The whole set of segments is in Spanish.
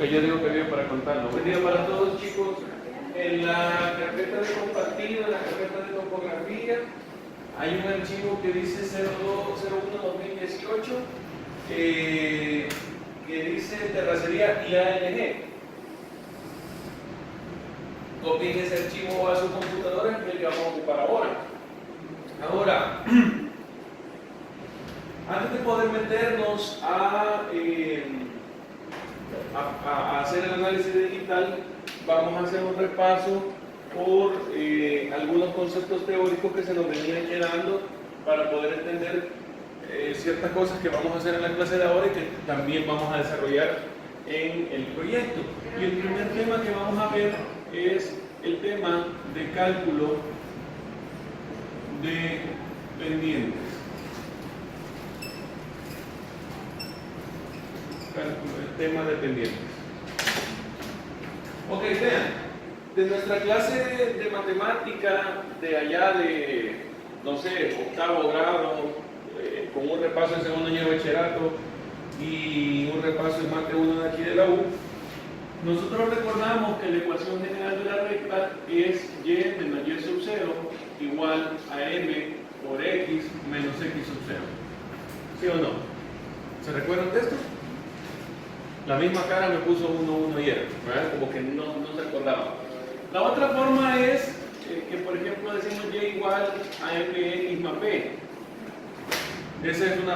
que yo digo que vive para contarlo. Buen día para todos, chicos. En la carpeta de compartido, en la carpeta de topografía, hay un archivo que dice 0201-2018 que dice terracería IANG. Copien ese archivo a su computadora, que es el que vamos a ocupar ahora. Ahora, antes de poder meternos a hacer el análisis digital, vamos a hacer un repaso por algunos conceptos teóricos que se nos venían quedando para poder entender ciertas cosas que vamos a hacer en la clase de ahora y que también vamos a desarrollar en el proyecto. Y el primer tema que vamos a ver es el tema de cálculo de pendientes. El tema de pendientes. Ok, vean, de nuestra clase de matemática de allá de, no sé, octavo grado, con un repaso en segundo año de bachillerato y un repaso en mate 1 de aquí de la U, nosotros recordamos que la ecuación general de la recta es y menos y sub 0 igual a m por x menos x sub 0. ¿Sí o no? ¿Se recuerdan de esto? La misma cara me puso 1 ayer, ¿verdad? Como que no se acordaba. La otra forma es que, por ejemplo, decimos y igual a mx más b. Esa es una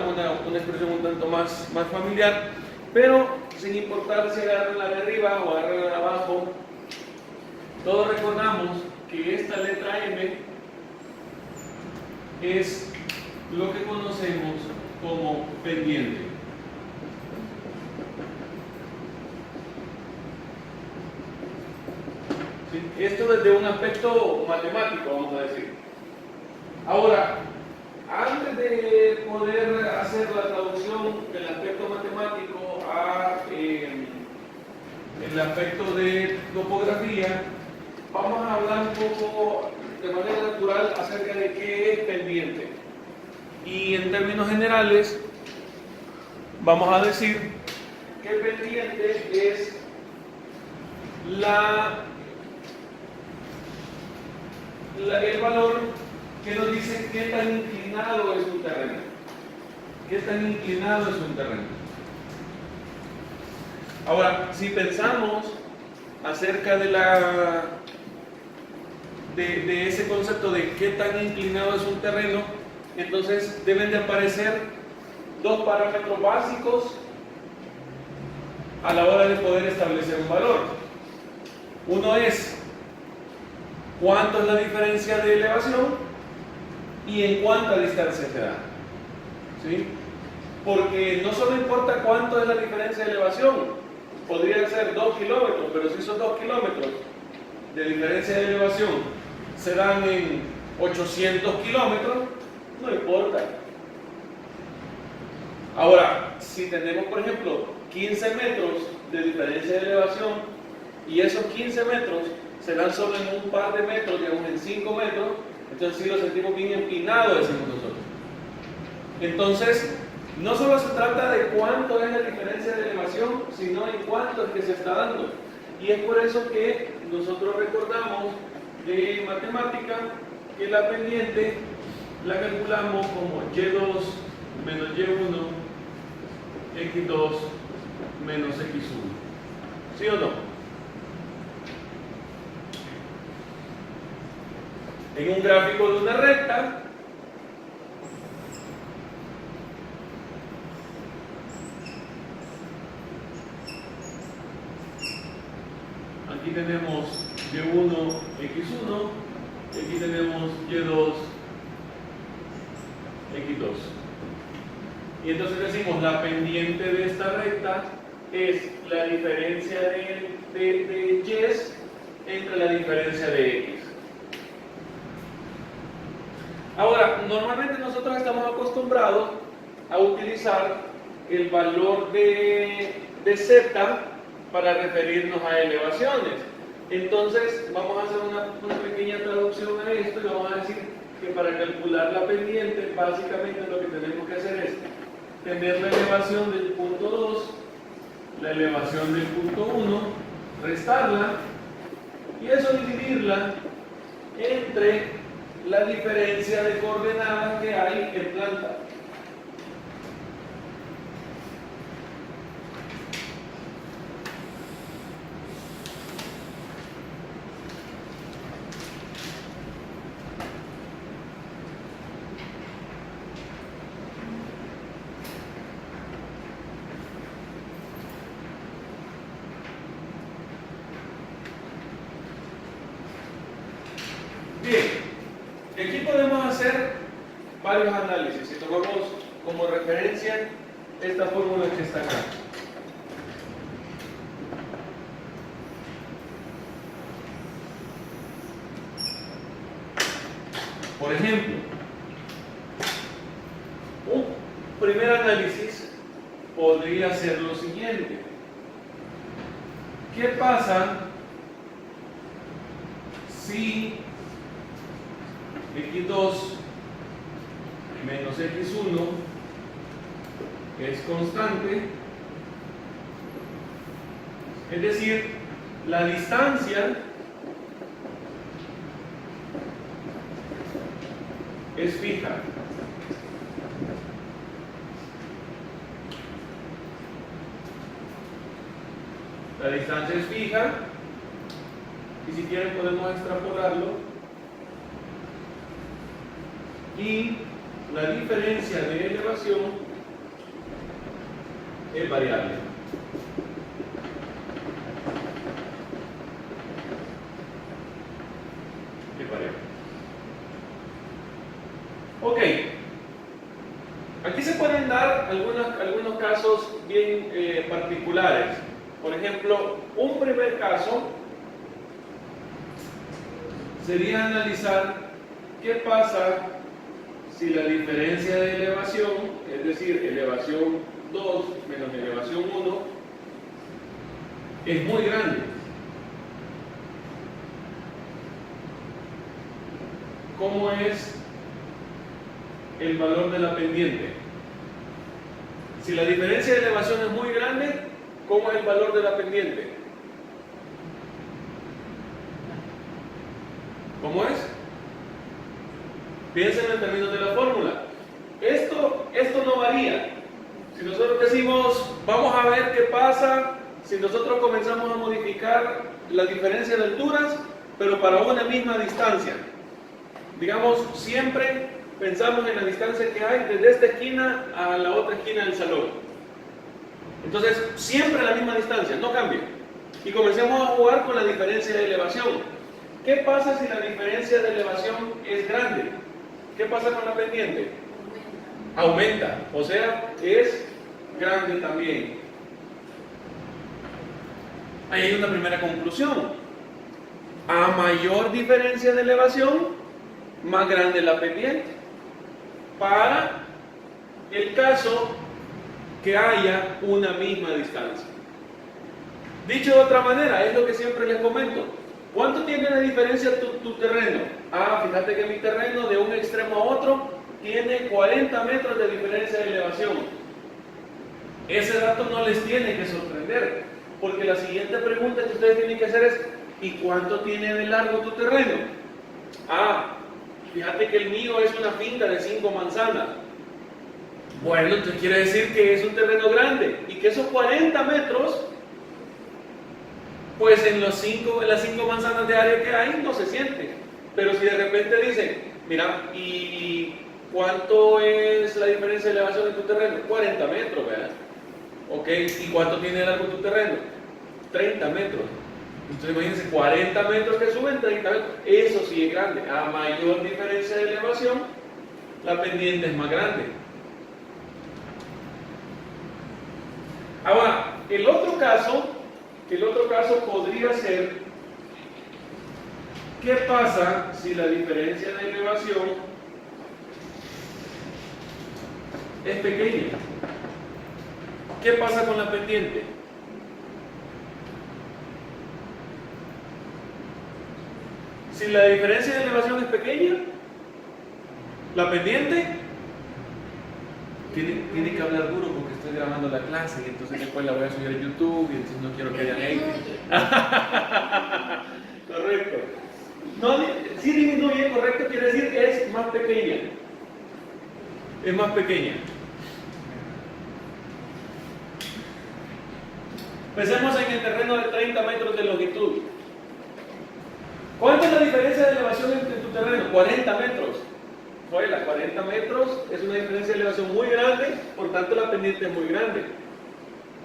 expresión un tanto más familiar, pero sin importar si agarran la de arriba o agarran la de abajo, todos recordamos que esta letra M es lo que conocemos como pendiente. ¿Sí? Esto desde un aspecto matemático, vamos a decir. Ahora, antes de poder hacer la traducción del aspecto matemático a el aspecto de topografía, vamos a hablar un poco de manera natural acerca de qué es pendiente. Y en términos generales, vamos a decir que pendiente es el valor que nos dice qué tan inclinado es un terreno. ¿Qué tan inclinado es un terreno? Ahora, si pensamos acerca de ese concepto de qué tan inclinado es un terreno, entonces deben de aparecer dos parámetros básicos a la hora de poder establecer un valor. Uno es cuánto es la diferencia de elevación y en cuánta distancia se da. ¿Sí? Porque no solo importa cuánto es la diferencia de elevación, podrían ser 2 kilómetros, pero si esos 2 kilómetros de diferencia de elevación se dan en 800 kilómetros, no importa. Ahora, si tenemos, por ejemplo, 15 metros de diferencia de elevación y esos 15 metros se dan solo en un par de metros, digamos en 5 metros, entonces sí lo sentimos bien empinado, decimos nosotros. Entonces, no solo se trata de cuánto es la diferencia de elevación, sino en cuánto es que se está dando. Y es por eso que nosotros recordamos de matemática que la pendiente la calculamos como y2 menos y1, x2 menos x1. ¿Sí o no? En un gráfico de una recta, aquí tenemos y1, x1, y aquí tenemos y2, x2. Y entonces decimos, la pendiente de esta recta es la diferencia de y entre la diferencia de x. Ahora, normalmente nosotros estamos acostumbrados a utilizar el valor de z para referirnos a elevaciones. Entonces, vamos a hacer una pequeña traducción a esto y vamos a decir que para calcular la pendiente, básicamente lo que tenemos que hacer es tener la elevación del punto 2 la elevación del punto 1, restarla y eso dividirla entre la diferencia de coordenadas que hay en planta. Bien, aquí podemos hacer varios análisis y tomamos como referencia esta fórmula que está acá. Por ejemplo, un primer análisis podría ser lo siguiente. ¿Qué pasa si x2 menos x1 es constante? Es decir, la distancia es fija. La distancia es fija y si quieren podemos extrapolarlo. Y la diferencia de elevación es variable. Es variable. Ok. Aquí se pueden dar algunos casos bien particulares. Por ejemplo, un primer caso sería analizar qué pasa si la diferencia de elevación, es decir, elevación 2 menos elevación 1, es muy grande. ¿Cómo es el valor de la pendiente? Si la diferencia de elevación es muy grande, ¿cómo es el valor de la pendiente? ¿Cómo es? Piensen en términos de la fórmula. Esto no varía. Si nosotros decimos, vamos a ver qué pasa si nosotros comenzamos a modificar la diferencia de alturas, pero para una misma distancia. Digamos, siempre pensamos en la distancia que hay desde esta esquina a la otra esquina del salón. Entonces, siempre la misma distancia, no cambia. Y comencemos a jugar con la diferencia de elevación. ¿Qué pasa si la diferencia de elevación es grande? ¿Qué pasa con la pendiente? Aumenta, o sea, es grande también. Ahí hay una primera conclusión. A mayor diferencia de elevación, más grande la pendiente. Para el caso que haya una misma distancia. Dicho de otra manera, es lo que siempre les comento. ¿Cuánto tiene de diferencia tu terreno? Fíjate que mi terreno de un extremo a otro tiene 40 metros de diferencia de elevación. Ese dato no les tiene que sorprender, porque la siguiente pregunta que ustedes tienen que hacer es: ¿y cuánto tiene de largo tu terreno? Fíjate que el mío es una finca de 5 manzanas. Bueno, entonces quiere decir que es un terreno grande y que esos 40 metros, pues en las 5 manzanas de área que hay no se siente. Pero si de repente dicen, mira, ¿y cuánto es la diferencia de elevación en tu terreno? 40 metros, ¿verdad? Ok, ¿y cuánto tiene de largo tu terreno? 30 metros. Entonces imagínense, 40 metros que suben, 30 metros. Eso sí es grande. A mayor diferencia de elevación, la pendiente es más grande. Ahora, el otro caso podría ser: ¿qué pasa si la diferencia de elevación es pequeña? ¿Qué pasa con la pendiente? Si la diferencia de elevación es pequeña, la pendiente Tiene que hablar duro porque estoy grabando la clase y entonces después la voy a subir a YouTube y entonces no quiero que hayan hate. Correcto. No, si disminuye, correcto, quiere decir es más pequeña. Es más pequeña. Pensemos en el terreno de 30 metros de longitud. ¿Cuánta es la diferencia de elevación entre tu terreno? 40 metros. Las 40 metros es una diferencia de elevación muy grande, por tanto la pendiente es muy grande.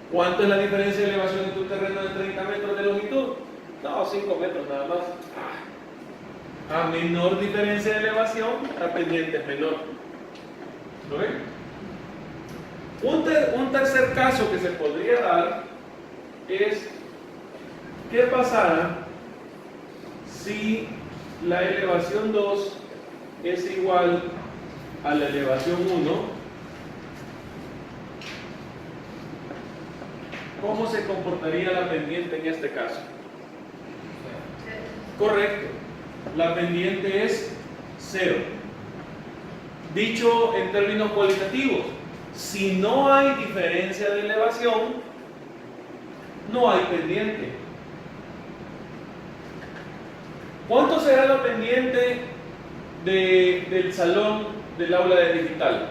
¿Cuánto es la diferencia de elevación en tu terreno de 30 metros de longitud? No, 5 metros nada más. A menor diferencia de elevación, la pendiente es menor. ¿Lo ven? Un tercer caso que se podría dar es ¿qué pasará si la elevación 2 es igual a la elevación 1? ¿Cómo se comportaría la pendiente en este caso? Correcto, la pendiente es 0. Dicho en términos cualitativos, si no hay diferencia de elevación, no hay pendiente. ¿Cuánto será la pendiente del salón del aula de digital?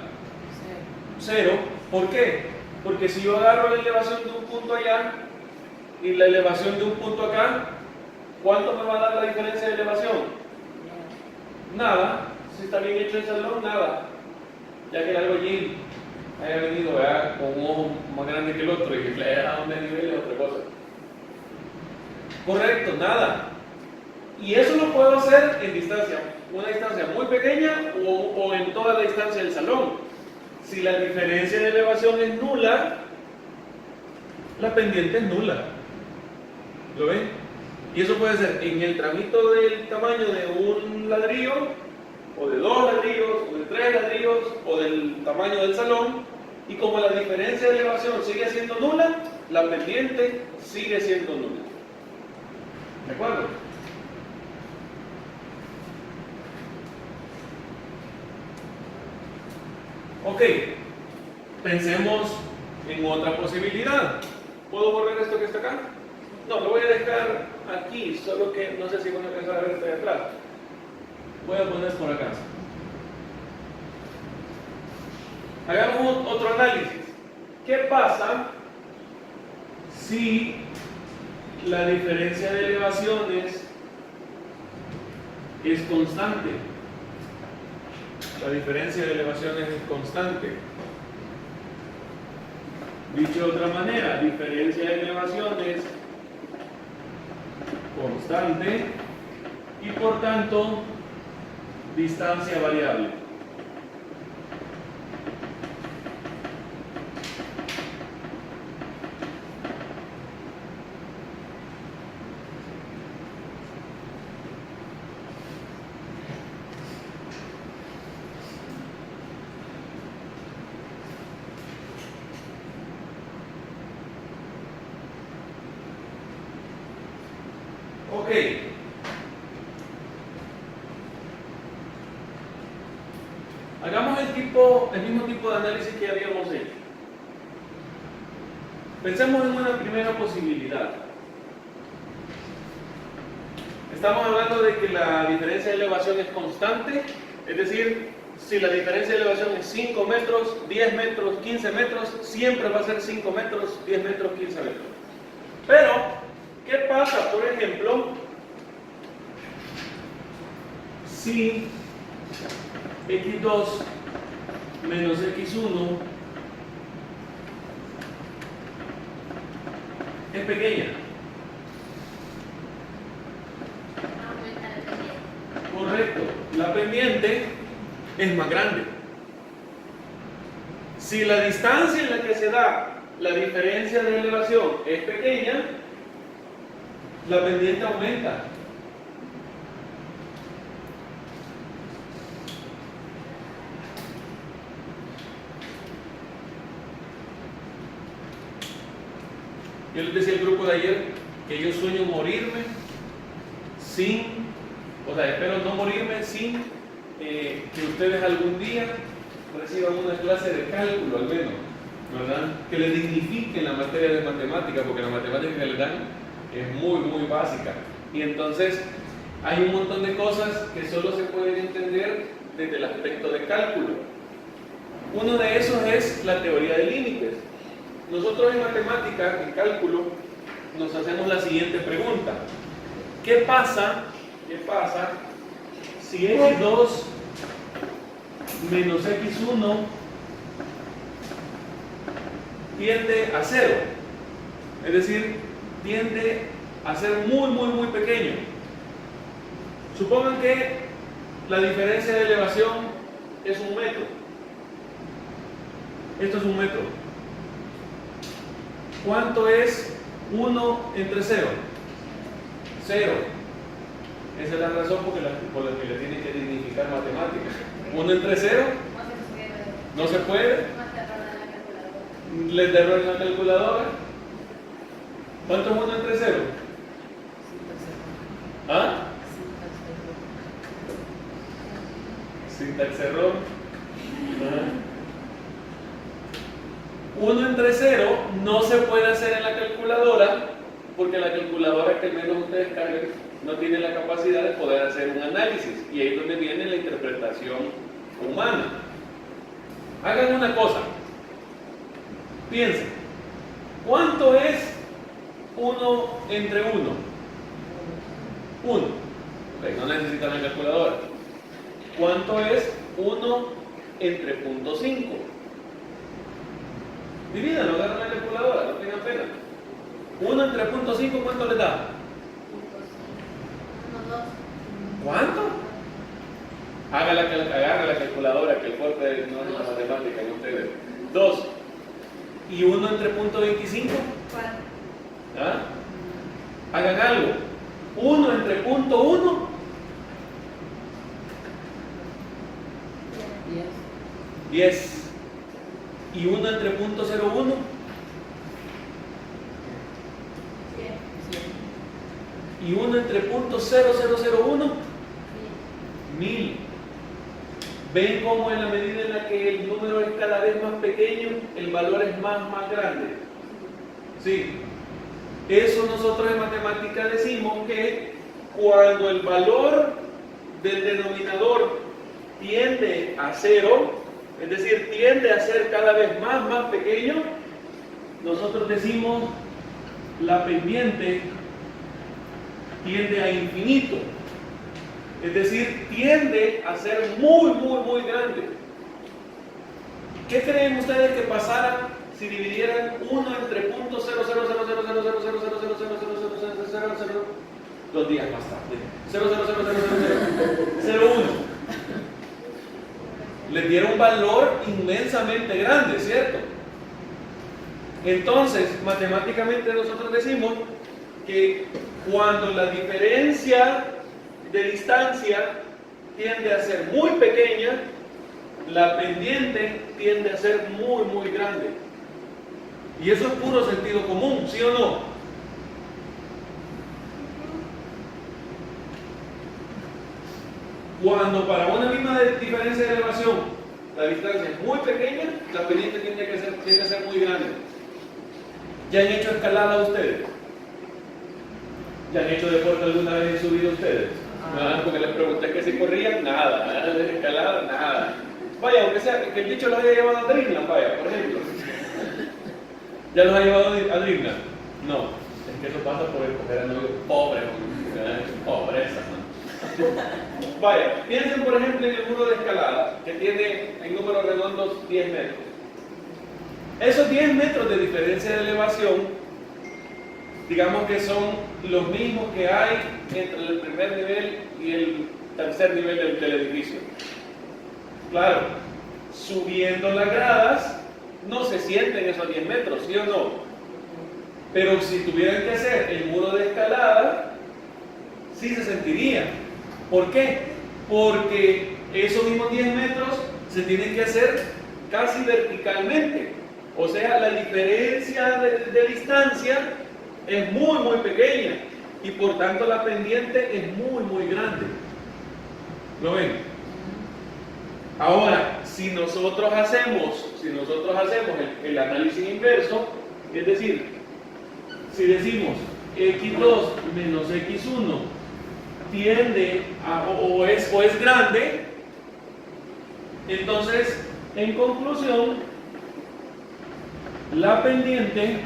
0. ¿Por qué? Porque si yo agarro la elevación de un punto allá y la elevación de un punto acá, ¿cuánto me va a dar la diferencia de elevación? Nada. Si está bien hecho el salón, nada. Ya que el albañil haya venido con un ojo más grande que el otro y le haya dado un nivel es otra cosa. Correcto, nada. Y eso lo puedo hacer en distancia, una distancia muy pequeña o en toda la distancia del salón. Si la diferencia de elevación es nula, la pendiente es nula. ¿Lo ven? Y eso puede ser en el tramito del tamaño de un ladrillo, o de 2 ladrillos, o de 3 ladrillos, o del tamaño del salón. Y como la diferencia de elevación sigue siendo nula, la pendiente sigue siendo nula. ¿De acuerdo? Ok, pensemos en otra posibilidad. ¿Puedo borrar esto que está acá? No, lo voy a dejar aquí, solo que no sé si van a alcanzar a ver esto de atrás. Voy a poner por acá. Hagamos otro análisis. ¿Qué pasa si la diferencia de elevaciones es constante? La diferencia de elevaciones es constante. Dicho de otra manera, diferencia de elevaciones constante y por tanto distancia variable. Ok. Hagamos el mismo tipo de análisis que habíamos hecho. Pensemos en una primera posibilidad. Estamos hablando de que la diferencia de elevación es constante, es decir, si la diferencia de elevación es 5 metros, 10 metros, 15 metros, siempre va a ser 5 metros, 10 metros, 15 metros. Pero, ¿qué pasa, por ejemplo, si x2 menos x1 es pequeña? Correcto, la pendiente es más grande. Si la distancia en la que se da la diferencia de elevación es pequeña, la pendiente aumenta. Yo les decía al grupo de ayer que yo sueño morirme espero no morirme sin que ustedes algún día reciban una clase de cálculo al menos, ¿verdad? Que les dignifiquen la materia de matemática, porque la matemática que les dan es muy, muy básica. Y entonces hay un montón de cosas que solo se pueden entender desde el aspecto de cálculo. Uno de esos es la teoría de límites. Nosotros en matemática, en cálculo, nos hacemos la siguiente pregunta. ¿Qué pasa si x2 menos x1 tiende a 0? Es decir, tiende a ser muy, muy, muy pequeño. Supongan que la diferencia de elevación es 1 metro. Esto es 1 metro. ¿Cuánto es 1 entre 0? 0. Esa es la razón por la que le tienen que dignificar matemáticas. 1 entre 0 no se puede. Les derroren la calculadora. ¿Cuánto es 1 entre 0? ¿Ah? Syntax error. 1 entre 0 no se puede hacer en la calculadora, porque la calculadora que al menos ustedes carguen no tiene la capacidad de poder hacer un análisis, y ahí es donde viene la interpretación humana. Hagan una cosa, piensen, ¿cuánto es 1 entre 1? 1. Okay, no necesitan la calculadora. ¿Cuánto es 1 entre 0.5? Divídanlo, agarran la calculadora, no tengan pena. 1 entre 0.5, ¿cuánto le da? ¿Cuánto? Agarra la calculadora, que el fuerte no es la matemática en ustedes. 2. ¿Y 1 entre 0.25? ¿Ah? Hagan algo. 1 entre 0.1. 10. ¿Y 1 entre 0.01? ¿Y 1 entre 0.0001? 1000. ¿Ven cómo en la medida en la que el número es cada vez más pequeño, el valor es más grande? Sí. Eso nosotros en matemática decimos que cuando el valor del denominador tiende a 0, es decir, tiende a ser cada vez más pequeño, nosotros decimos la pendiente tiende a infinito. Es decir, tiende a ser muy, muy, muy grande. ¿Qué creen ustedes que pasara si dividieran 1 entre 0.00000000000000000 2 días más tarde? 0.0000001. Les diera un valor inmensamente grande, ¿cierto? Entonces, matemáticamente nosotros decimos que cuando la diferencia de distancia tiende a ser muy pequeña, la pendiente tiende a ser muy, muy grande. Y eso es puro sentido común, ¿sí o no? Cuando para una misma diferencia de elevación la distancia es muy pequeña, la pendiente tiende a ser muy grande. ¿Ya han hecho escalada ustedes? ¿Ya han hecho deporte alguna vez en su vida ustedes? Nada, porque les pregunté que si corrían, nada, escalada, nada. Vaya, aunque sea que el bicho los haya llevado a Dreamland, vaya, por ejemplo. ¿Ya los ha llevado a Dreamland? No, es que eso pasa por escoger a novios pobres, pobreza, ¿no? Vaya, piensen por ejemplo en el muro de escalada, que tiene en números redondos 10 metros. Esos 10 metros de diferencia de elevación, digamos que son los mismos que hay entre el primer nivel y el tercer nivel del edificio. Claro, subiendo las gradas no se sienten esos 10 metros, ¿sí o no? Pero si tuvieran que hacer el muro de escalada, sí se sentiría. ¿Por qué? Porque esos mismos 10 metros se tienen que hacer casi verticalmente. O sea, la diferencia de distancia es muy, muy pequeña y por tanto la pendiente es muy, muy grande. ¿Lo ven? Ahora, si nosotros hacemos el análisis inverso, es decir, si decimos x2 menos x1 tiende a, o es grande, entonces, en conclusión, la pendiente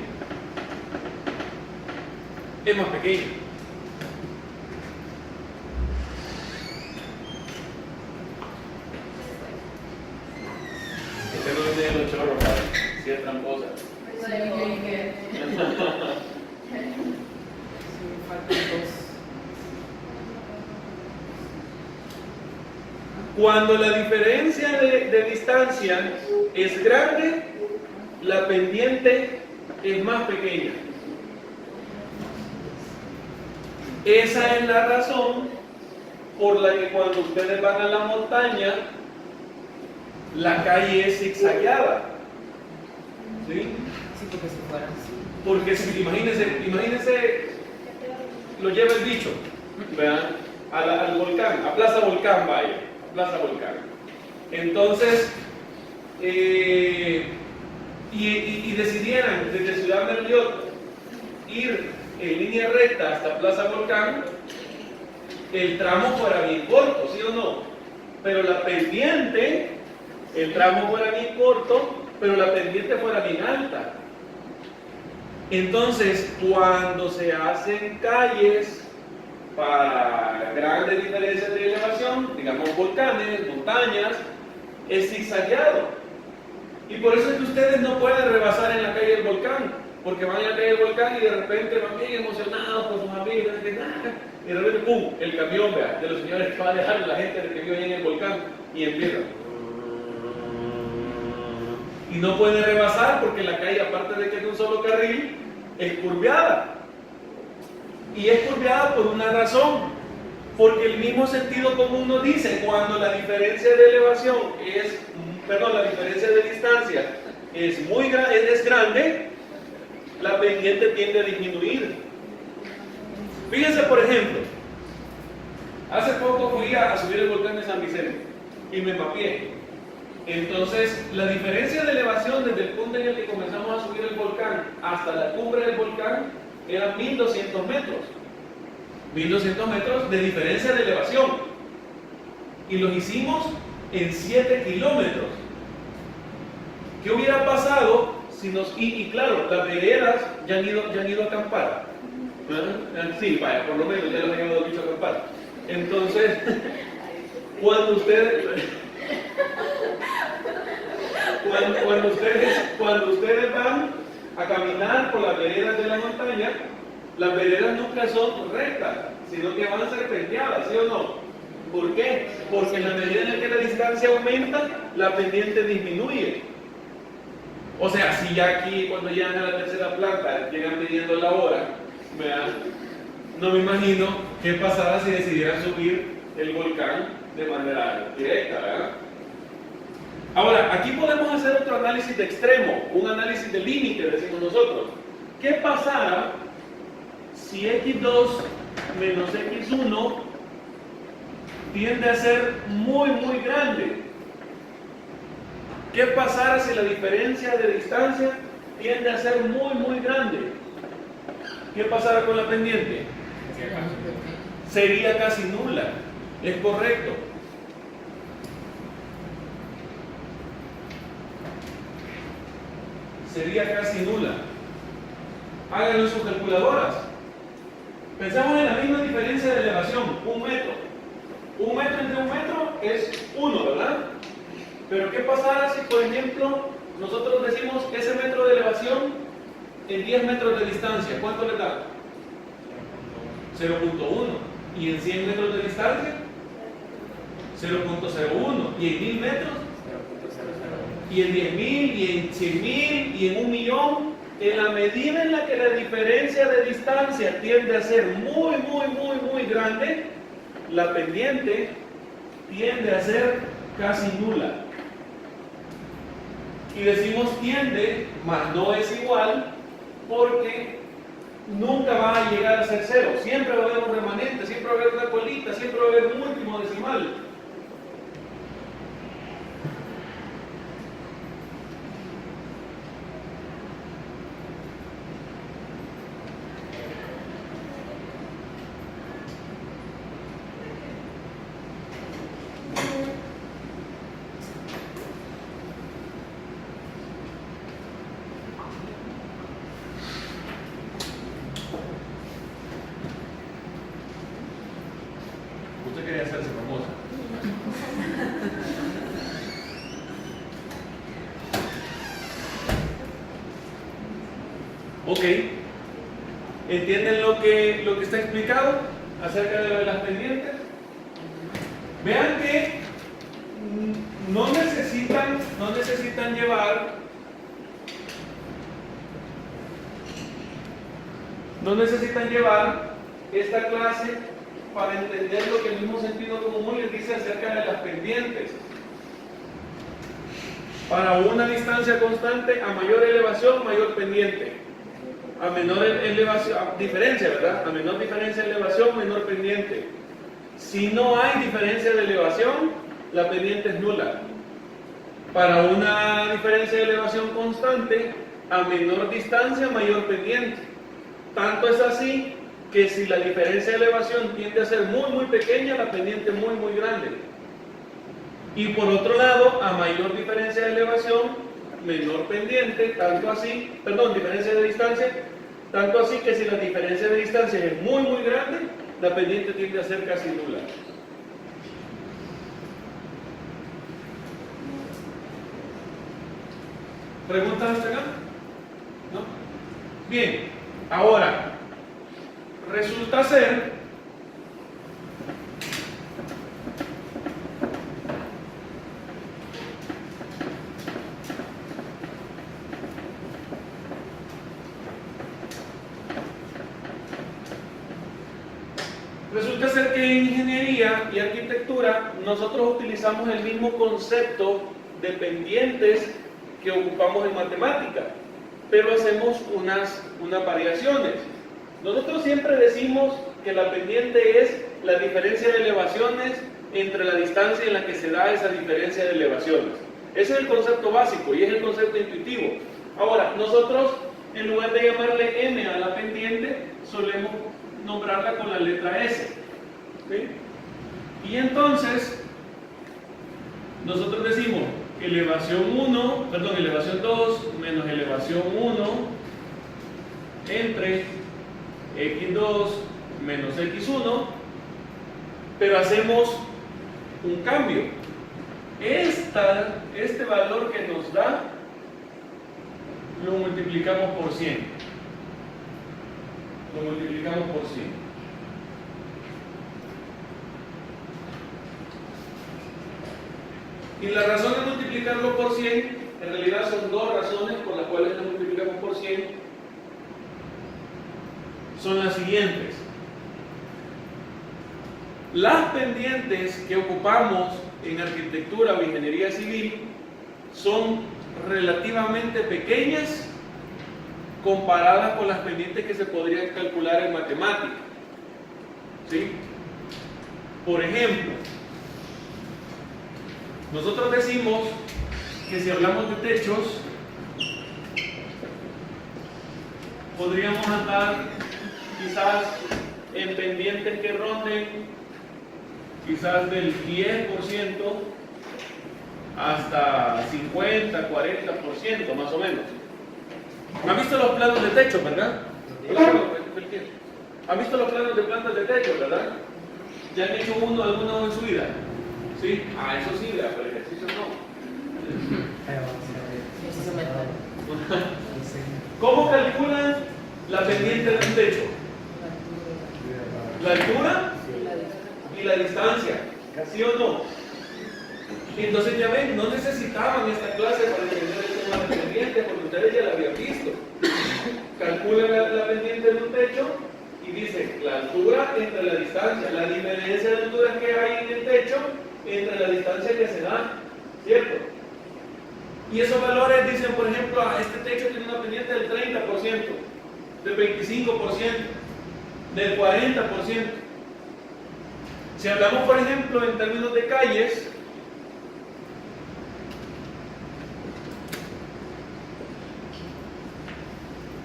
es más pequeña. Este no es de los chorros, padre. Si es tramposa. Cuando la diferencia de distancia es grande, la pendiente es más pequeña. Esa es la razón por la que cuando ustedes van a la montaña, la calle es zigzagueada. ¿Sí? Sí, porque si fuera así. Porque si, imagínense, lo lleva el bicho, ¿verdad? Al volcán, a Plaza Volcán, vaya, a Plaza Volcán. Entonces, y decidieran desde Ciudad Merliot ir en línea recta hasta Plaza Volcán, el tramo fuera bien corto, ¿sí o no? Pero la pendiente, el tramo fuera bien corto, pero la pendiente fuera bien alta. Entonces, cuando se hacen calles para grandes diferencias de elevación, digamos volcanes, montañas, es zigzagueado. Y por eso es que ustedes no pueden rebasar en la calle del volcán, porque van a la calle del volcán y de repente van bien emocionados con sus amigos, y de repente, ¡pum!, el camión, vea, de los señores que va a dejar la gente que vive ahí en el volcán, y empieza. Y no puede rebasar porque la calle, aparte de que es de un solo carril, es curveada. Y es curveada por una razón, porque el mismo sentido común nos dice, cuando la diferencia de elevación la diferencia de distancia es grande, la pendiente tiende a disminuir. Fíjense, por ejemplo, hace poco fui a subir el volcán de San Vicente y me mapeé. Entonces, la diferencia de elevación desde el punto en el que comenzamos a subir el volcán hasta la cumbre del volcán eran 1200 metros. 1200 metros de diferencia de elevación. Y los hicimos en 7 kilómetros. ¿Qué hubiera pasado si y claro, las veredas ya han ido a acampar? Sí, vaya, por lo menos ya los han llevado dicho a acampar. Entonces, cuando ustedes van a caminar por las veredas de la montaña, las veredas nunca son rectas, sino que van serpenteadas, ¿sí o no? ¿Por qué? Porque en la medida en que la distancia aumenta, la pendiente disminuye. O sea, si ya aquí, cuando llegan a la tercera planta, llegan midiendo la hora, ¿verdad? No me imagino qué pasara si decidieran subir el volcán de manera directa, ¿verdad? Ahora, aquí podemos hacer otro análisis de extremo, un análisis de límite, decimos nosotros. ¿Qué pasara si x2 menos x1 tiende a ser muy, muy grande? ¿Qué pasara si la diferencia de distancia tiende a ser muy, muy grande? ¿Qué pasara con la pendiente? Sería casi nula. Es correcto. Sería casi nula. Háganlo en sus calculadoras. Pensamos en la misma diferencia de elevación, 1 metro. 1 metro entre 1 metro es 1, ¿verdad? Pero ¿qué pasará si, por ejemplo, nosotros decimos ese metro de elevación en 10 metros de distancia? ¿Cuánto le da? 0.1. ¿Y en 100 metros de distancia? 0.01. ¿Y en 1000 metros? Y en 10.000, y en 100.000, y en 1.000.000. En la medida en la que la diferencia de distancia tiende a ser muy, muy, muy, muy grande, la pendiente tiende a ser casi nula. Y decimos tiende, mas no es igual, porque nunca va a llegar a ser cero. Siempre va a haber un remanente, siempre va a haber una colita, siempre va a haber un último decimal. Ok. ¿Entienden lo que está explicado acerca de las pendientes? Vean que no necesitan llevar esta clase para entender lo que el mismo sentido común les dice acerca de las pendientes. Para una distancia constante, a mayor elevación, mayor pendiente. A menor elevación, diferencia, ¿verdad? A menor diferencia de elevación, menor pendiente. Si no hay diferencia de elevación, la pendiente es nula. Para una diferencia de elevación constante, a menor distancia, mayor pendiente. Tanto es así que si la diferencia de elevación tiende a ser muy, muy pequeña, la pendiente es muy, muy grande. Y por otro lado, a mayor diferencia de elevación, menor pendiente, diferencia de distancia, tanto así que si la diferencia de distancia es muy, muy grande, la pendiente tiende a ser casi nula. ¿Preguntas hasta acá? ¿No? Bien, ahora, resulta ser que en ingeniería y arquitectura nosotros utilizamos el mismo concepto de pendientes que ocupamos en matemática, pero hacemos unas variaciones. Nosotros siempre decimos que la pendiente es la diferencia de elevaciones entre la distancia en la que se da esa diferencia de elevaciones. Ese es el concepto básico y es el concepto intuitivo. Ahora, nosotros en lugar de llamarle m a la pendiente, solemos nombrarla con la letra S. ¿Sí? Y entonces, nosotros decimos elevación 2 menos elevación 1 entre x2 menos x1, pero hacemos un cambio. Este valor que nos da lo multiplicamos por 100. Lo multiplicamos por 100. Y la razón de multiplicarlo por 100, en realidad son dos razones por las cuales lo multiplicamos por 100. Son las siguientes. Las pendientes que ocupamos en arquitectura o ingeniería civil son relativamente pequeñas comparadas con las pendientes que se podrían calcular en matemática. ¿Sí? Por ejemplo, nosotros decimos que si hablamos de techos, podríamos andar quizás en pendientes que ronden quizás del 10% hasta 50, 40% más o menos. ¿Han visto los planos de techo, verdad? ¿Han visto los planos de plantas de techo, verdad? ¿Ya han hecho alguno en su vida? ¿Sí? Eso sí, pero el ejercicio no. ¿Cómo calculan la pendiente de un techo? ¿La altura? Y la distancia. ¿Sí o no? Entonces ya ven, no necesitaban esta clase para entender el tema de pendiente, porque ustedes ya la habían visto. Calculan la pendiente de un techo y dicen la altura entre la distancia, la diferencia de alturas que hay en el techo entre la distancia que se da, ¿cierto? Y esos valores dicen, por ejemplo, este techo tiene una pendiente del 30%, del 25%, del 40%. Si hablamos, por ejemplo, en términos de calles,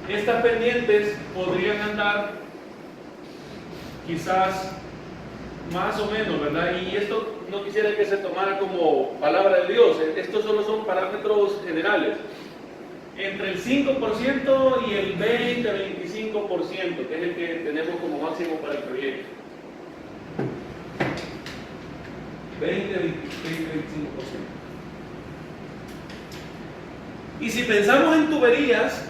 estas pendientes podrían andar quizás más o menos, ¿verdad? Y esto no quisiera que se tomara como palabra de Dios, estos solo son parámetros generales. Entre el 5% y el 20-25%, que es el que tenemos como máximo para el proyecto. 20-25%. Y si pensamos en tuberías,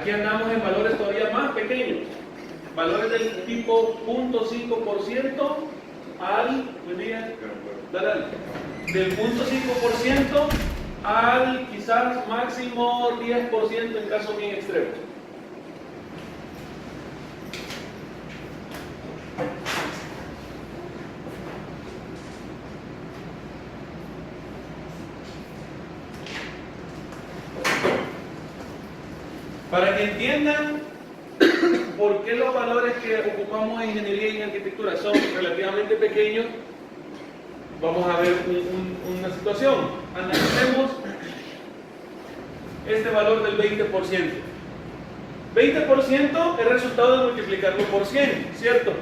Aquí andamos en valores todavía más pequeños. Valores del tipo 0.5% al, buen día, dale, del 0.5% al quizás máximo 10% en casos bien extremos. Para que entiendan por qué los valores que ocupamos en ingeniería y en arquitectura son relativamente pequeños, vamos a ver una situación. Analicemos este valor del 20%. 20% es resultado de multiplicarlo por 100, ¿cierto?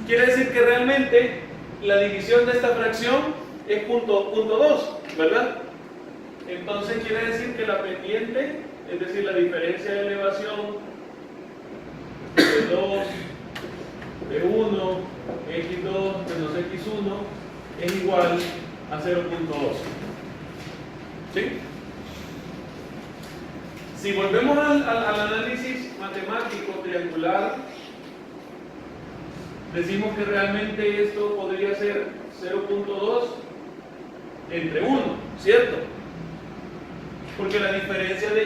Quiere decir que realmente la división de esta fracción es .2, ¿verdad? Entonces quiere decir que la pendiente, es decir, la diferencia de elevación de 2, de 1, x2 menos x1 es igual a 0.2. ¿Sí? Si volvemos al análisis matemático triangular, decimos que realmente esto podría ser 0.2 entre 1, ¿cierto? Porque la diferencia de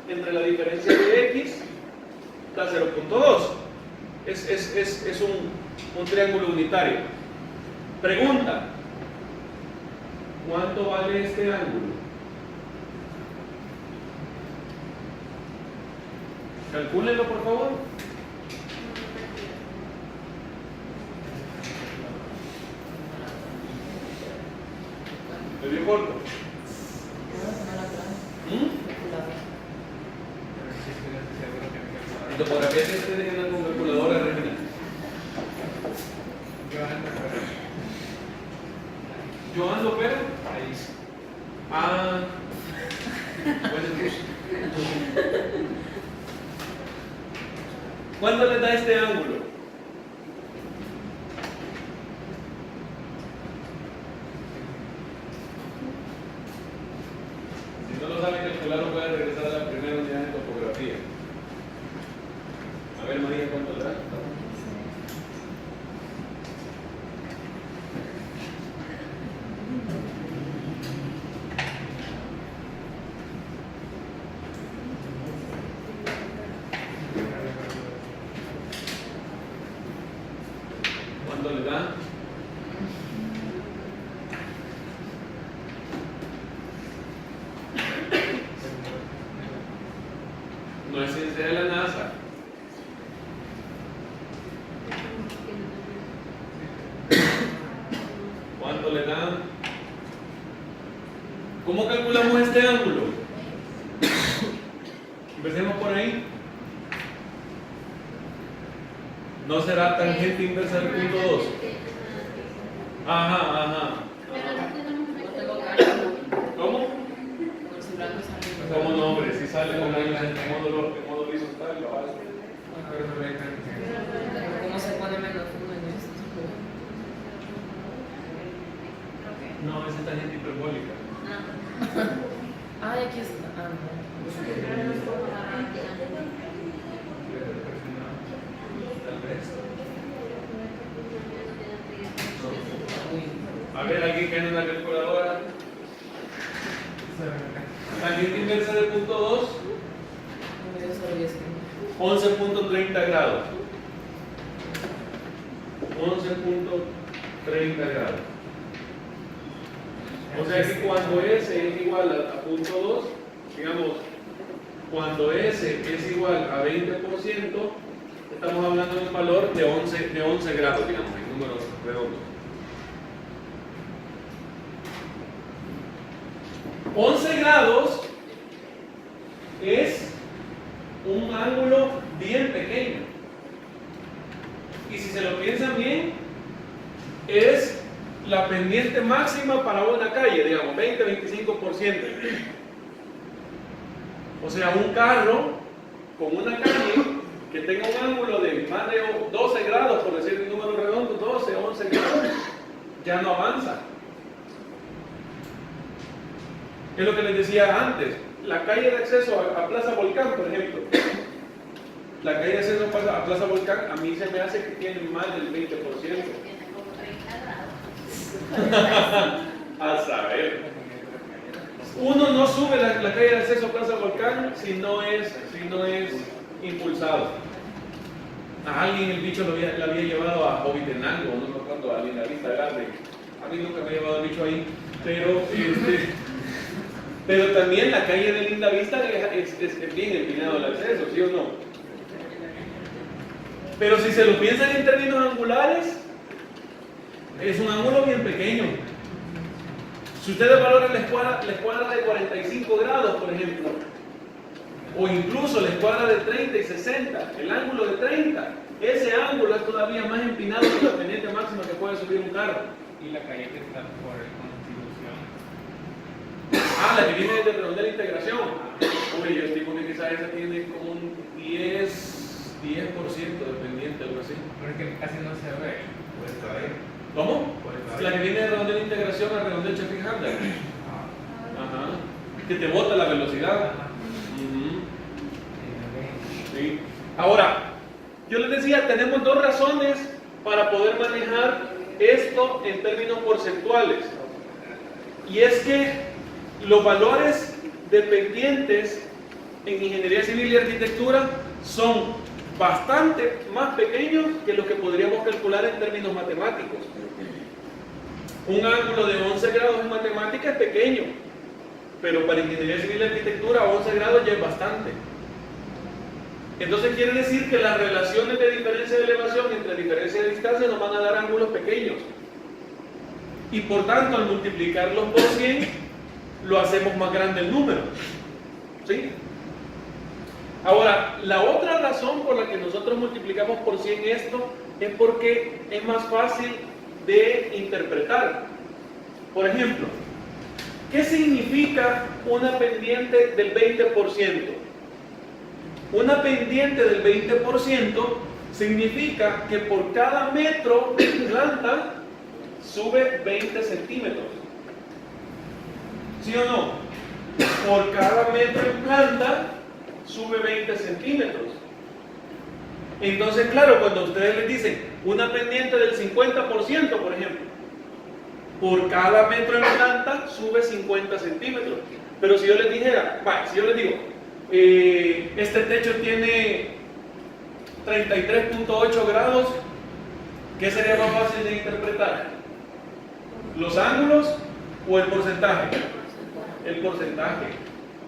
y entre la diferencia de x da 0.2. Es un triángulo unitario. Pregunta: ¿cuánto vale este ángulo? Calcúlenlo, por favor. ¿Me dio corto? En topografía que ustedes tienen con calculadora regional. Joan Lopera. Ahí. Ah. Bueno, ¿cuánto le da este ángulo? Si no lo saben calcular, no pueden regresar a la primera unidad de topografía. A ver, María, ¿cuánto le da? ¿Cuánto le da? No es ciencia de la NASA. ¿Cuánto le da? ¿Cómo calculamos este ángulo? Empecemos por ahí. ¿No será tangente inversa del punto 2? Ajá. ¿Cómo? ¿Cómo no, hombre? Si sale con el módulo horizontal, lo hace. ¿Cómo se pone menos uno en esto? No, esa es tangente hiperbólica. Ah, aquí está. Ah, no. A ver, alguien que ande una calculadora. Tangente inversa del punto 2. 11.30 grados. 11.30 grados. O sea que cuando S es igual a punto 2, digamos, cuando S es igual a 20%, estamos hablando de un valor de 11 grados, digamos, en números redondos. 11 grados es un ángulo bien pequeño. Y si se lo piensan bien, es la pendiente máxima para una calle, digamos, 20-25%. O sea, un carro con una calle que tenga un ángulo de más de 12 grados, por decir un número redondo, 12, 11 grados, ya no avanza. Es lo que les decía antes, la calle de acceso a Plaza Volcán, por ejemplo, La calle de acceso a Plaza Volcán, a mí se me hace que tiene más del 20%. A saber. Uno no sube la calle de acceso a Plaza Volcán si no es impulsado. A alguien el bicho la había llevado a Jovitenango, no me acuerdo, a la Vista Grande. A mí nunca me ha llevado el bicho ahí, pero también la calle de Linda Vista es bien empinado el acceso, ¿sí o no? Pero si se lo piensan en términos angulares, es un ángulo bien pequeño. Si ustedes valoran la escuadra de 45 grados, por ejemplo, o incluso la escuadra de 30 y 60, el ángulo de 30, ese ángulo es todavía más empinado que la pendiente máxima que puede subir un carro. Y la calle que está por Constitución. La que viene desde Redondela Integración. Uy, yo estimo que quizás esa tiene como un 10% de pendiente, algo así. Porque casi no se ve. Pues todavía. ¿Cómo? Pues La que viene de Redondela Integración a Redondela Chapin Handler. Ajá. Que te bota la velocidad. Sí. Ahora, yo les decía, tenemos dos razones para poder manejar esto en términos porcentuales. Y es que los valores de pendientes en ingeniería civil y arquitectura son bastante más pequeños que lo que podríamos calcular en términos matemáticos. Un ángulo de 11 grados en matemática es pequeño, pero para ingeniería civil y arquitectura 11 grados ya es bastante. Entonces quiere decir que las relaciones de diferencia de elevación entre diferencia de distancia nos van a dar ángulos pequeños. Y por tanto, al multiplicarlos por 100, lo hacemos más grande el número. ¿Sí? Ahora, la otra razón por la que nosotros multiplicamos por 100 esto es porque es más fácil de interpretar. Por ejemplo, ¿qué significa una pendiente del 20%? Una pendiente del 20% significa que por cada metro de planta sube 20 centímetros. ¿Sí o no? Por cada metro en planta sube 20 centímetros. Entonces, claro, cuando ustedes les dicen una pendiente del 50%, por ejemplo, por cada metro en planta sube 50 centímetros. Pero si yo les dijera, si yo les digo, este techo tiene 33.8 grados, ¿qué sería más fácil de interpretar? ¿Los ángulos o el porcentaje? El porcentaje.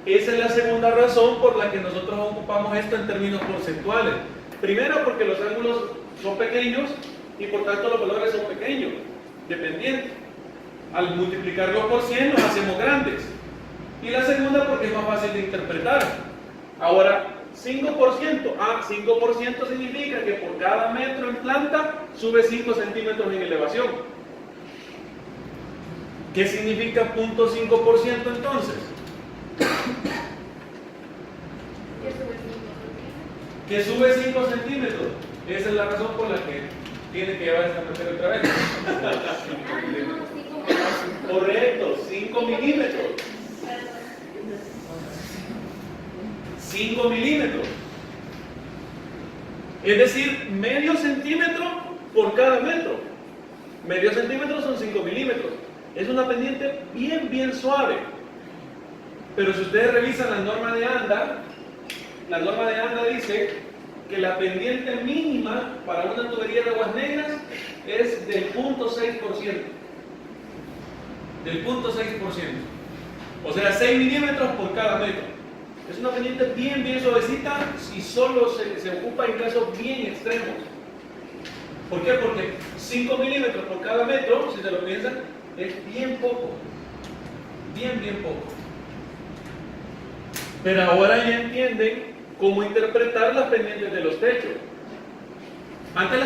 Esa es la segunda razón por la que nosotros ocupamos esto en términos porcentuales. Primero, porque los ángulos son pequeños y por tanto los valores son pequeños, dependientes. Al multiplicarlos por 100 los hacemos grandes. Y la segunda, porque es más fácil de interpretar. Ahora, 5%. 5% significa que por cada metro en planta sube 5 centímetros en elevación. ¿Qué significa 0.5% entonces? Que sube 5 centímetros. Esa es la razón por la que tiene que llevar esta materia otra vez. Correcto, 5 milímetros. 5 milímetros. Es decir, medio centímetro por cada metro. Medio centímetro son 5 milímetros. Es una pendiente bien suave. Pero si ustedes revisan la norma de ANDA dice que la pendiente mínima para una tubería de aguas negras es del 0.6%. Del 0.6%. O sea, 6 milímetros por cada metro. Es una pendiente bien suavecita y solo se ocupa en casos bien extremos. ¿Por qué? Porque 5 milímetros por cada metro, si se lo piensan, es bien poco. Bien poco. Pero ahora ya entienden cómo interpretar las pendientes de los techos. Antes